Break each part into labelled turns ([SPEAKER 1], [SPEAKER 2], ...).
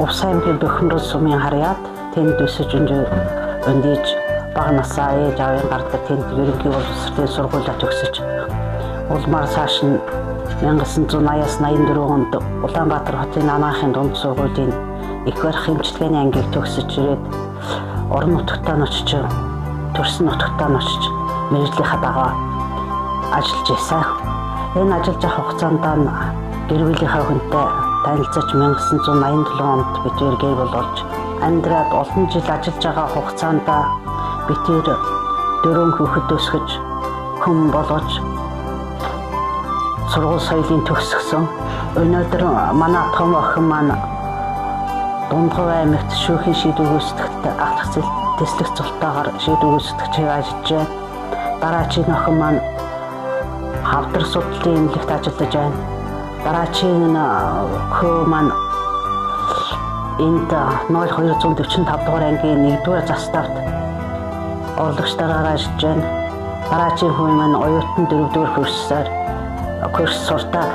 [SPEAKER 1] Увс аймгийн Бөхмөрөл сумын харьяат тэнд өсөж өндийж бага насаа ээж аавын гардаг тэнд ерөнхий боловсролын сургуулиуд төгсөж улмаар цааш нь 1980-аас 84 онд Улаанбаатар хотын анагаахын дунд сургуулийн их барих хэмжлэгээний ангийг төгсөж ирээд орон нутагтаа нь очиж төрсөн нутагтаа нь очиж мэргэжлийнхаа дагуу ажиллаж байсан. Энэ ажиллаж авах хугацаанд гэр бүлийнхаа хүнтэй танилцаж 1987 онд битээр гэр бүл болж амьдраад олон жил ажиллаж байгаа хугацаанд битээр 4 хүүхэд өсгөж хүн болгож сургууль соёлын төгсгсөн. Өнөөдөр манай том охин маань Дундгов аймагт шүүхийн шийдвэр гүйцэтгэлд ах тэслэх цолтойгоор шийдвэр гүйцэтгэгчээр ажиллаж байна. Дараагийн охин маань хавдар судлалын эмнэлэгт ажиллаж байна. Дараагийн хөө маань энд 0245 дугаар ангийн 1-р заставт орлогчдаараа ажиллаж байна. Дараагийн хүү маань оюутан 4-р курс сурдаг.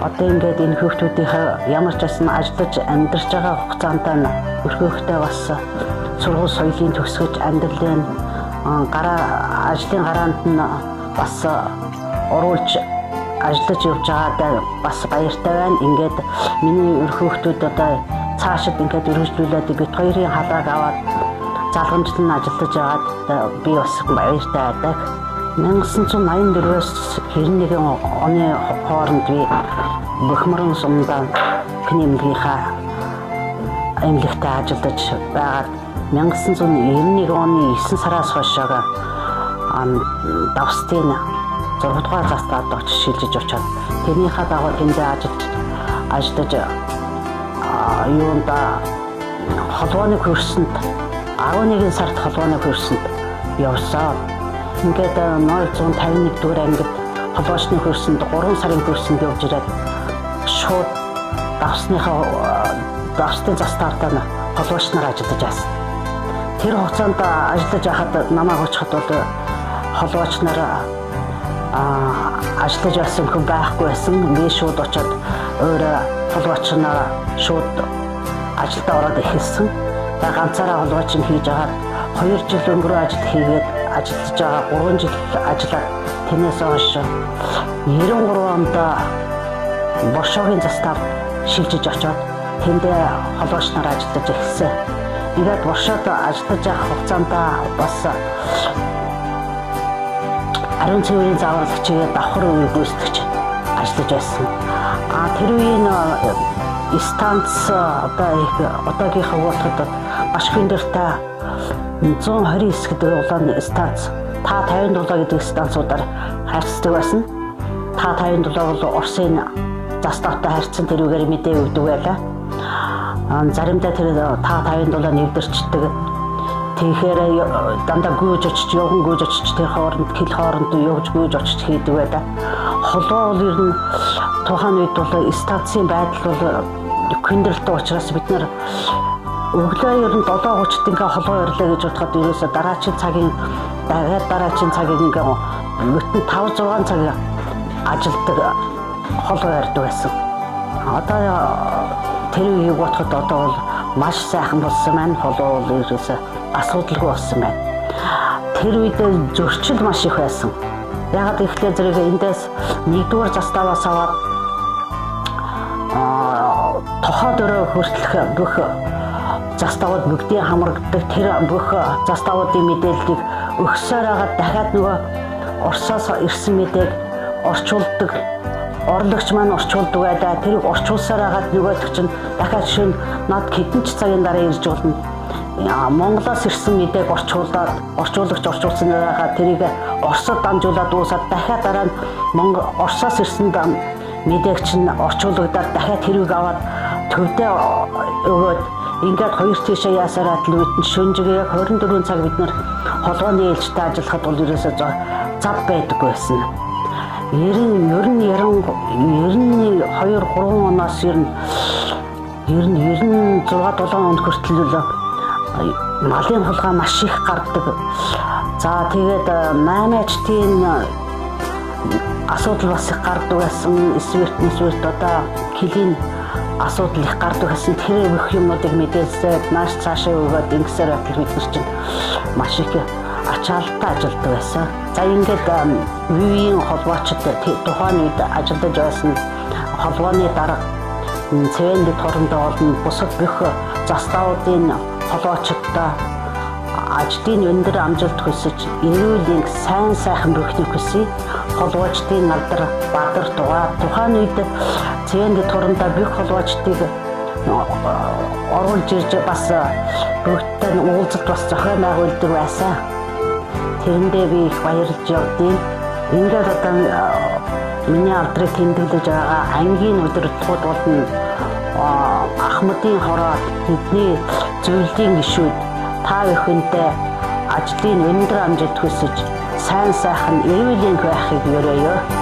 [SPEAKER 1] Одоо ингээд энэ хүүхдүүдийнхээ ямар ч байсан ажиллаж амьдарч байгаа хугацаанд нь өрхөөхтэй бас сургууль соёлын төгсгөж амьдралын ажлын гараанд нь бас оруулж ажиллаж явж байгаадаа бас баяртай байна. Ингээд миний өрхөөхтүүд одоо цаашид ингээд өргөжлүүлээд бит хоёрын халааг аваад залгамжлан ажиллаж байгаад би бас баяртай байдаг. 1984-өөс 91 оны хооронд би Бөхмөрөл сумд эмнэлгийнхаа эмнэлэгтээ ажиллаж байгаад 1991 оны 9 сараас хойш Давстын 6 дугаар заставд очиж шилжиж очоод тэрнийхээ дагуу тэндээ ажиллаж холбооны курсанд 11 сард холбооны курсанд явсан. Ингээд 151 дугаар ангид холбоочны курсанд 3 сарын курсанд явж ирээд шууд Давстын заставтаа холбоочноор ажиллаж байсан. Тэр хугацаанд ажиллаж байхад намайг очиход бол холбоочноор ажиллаж байсан хүн байхгүй байсан. Би шууд очоод өөрөө холбоочноор шууд ажилдаа ороод эхэлсэн. Тэгээ ганцаараа холбооч хийж агаад 2 жил өнгөрөө ажил хийгээд ажиллаж байгаа 3 жил ажиллаад тэрнээс хойш 93 онд Боршоогийн заставд шилжиж очоод тэндээ холбоочноор ажиллаж эхэлсэн. Тэгээд Боршоод ажиллаж байгаа хугацаанд бас ариун цэврийн зааварлагчийн давхар үеийг гүйцэтгэж ажиллаж байсан. Тэр үеийн станц одоогийнхаа уутахад маш хүндэртэй 129 гэдэг улааны станц Та 57 гэдэг станцуудаар харьцдаг байсан. Та 57 бол Оросын заставтай харьцсан тэрүүгээр мэдээ өгдөг байлаа. Заримдаа тэр та 57 нэвдэрчдэг. Тэгэхээр дандаа гүйж очиж, явган гүйж очиж тэр хооронд хил хооронд явж гүйж очиж хийдэг байлаа. Холбоо бол ер нь тухайн үед бол станцын байдал бол хүндрэлтэй учраас бид нар өглөө ер нь 7:30-д ингээ холбоо ирлээ гэж бодоход ерөөсө дараагийн цагийн ингээ бүтэн 5-6 цаг ажилдаг холбоо ирдэг байсан. Одоо тэр үеийг бодоход одоо бол маш сайхан болсон байна. Холбоо бол ерөөсө асуудалгүй болсон байна. Тэр үед зөрчил маш их байсан. Ягаад гэвэл зэрэг эндээс 1-р заставаас аваад тохоо дөрөө хүртэлх бүх заставууд бүгдийн хамрагддаг. Тэр бүх заставуудын мэдээллийг өгсөөр хагаад дахиад нөгөө Оросоос ирсэн мэдээг орчуулдаг. Орлогч маань орчуулдаг байлаа. Тэрийг орчуулсаар хагаад нөгөөдөг чинь дахиад шин над хэдэн ч цагийн дараа ирж болно. Монголоос ирсэн мэдээг орчуулагч орчуулсан байгаа тэрийг Оросод дамжуулаад дуусаад дахиад дараа нь Оросоос ирсэн мэдээг чинь орчуулагдаад дахиад тэрийг аваад төвдөө өгөөд ингээд хоёр тийшээ яасараад л үүдэн шөнжигээ яг 24 цаг бид нар холбооны ээлжтэй ажиллахад бол ерөөсөө зав байдаг байсан. 92-3 оноос ер нь 96-7 онд хүртэл малын хулгай маш их гардаг. За тэгээд 8-ачтын асуудал бас их гардаг байсан. Свирт одоо килийн асуудал их гардаг гэсэн тэр бүх юмнуудыг мэдээлсээр нааш цаашаа өгөөд ингэсээр байтал бид нар чинь маш их ачаалттай ажилладаг байсан. За ингээд вивийн холбоочд тухайн үед ажиллаж байсан холбооны дарга цэвэнд торондоо олон бусад бүх застаудын холбоочдтой ажлын өндөр амжилт хүсэж эрүүлийн сайн сайхан бүхнийг хүсье. Холбоочдын алдар бадар тугаа тухайн үед цэвэнд торондоо бүх холбоочдыг оруулж ирж бас бүгдтэй уулзалт бас зохион байгуулдаг байсан. Тэрэндээ би их баярлж явдیں۔ Ингээд одоо миний алдрыг тэмдэглэж байгаа ангийн удирдлагууд болон Ахмадын хороо тэдний зөвлөлийн гишүүд та бүхэндээ ажлын өндөр амжилт хүсэж сайн сайхан эрүүл байхыг өрөөё.